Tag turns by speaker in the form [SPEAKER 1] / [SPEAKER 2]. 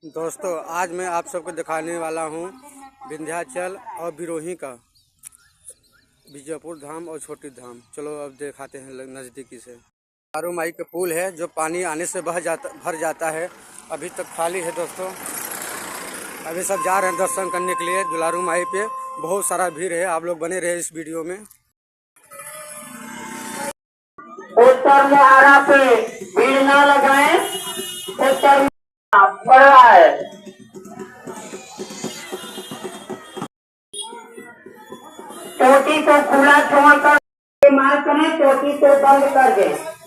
[SPEAKER 1] दोस्तों आज मैं आप सबको दिखाने वाला हूँ विंध्याचल और बिरोही का विजयपुर धाम और छोटी धाम। चलो अब दिखाते हैं नज़दीकी से। दुलारू माई का पुल है जो पानी आने से भर जाता है। अभी तक खाली है दोस्तों। अभी सब जा रहे हैं दर्शन करने के लिए दुलारू माई पे। बहुत सारा भीड़ है, आप लोग बने रहे इस वीडियो में।
[SPEAKER 2] उत्तर मुहारा पे भीड़ ना लगाएं, उत्तर पड़ रहा है। चोटी को खुला छोड़कर मार करें, चोटी को बंद कर दें।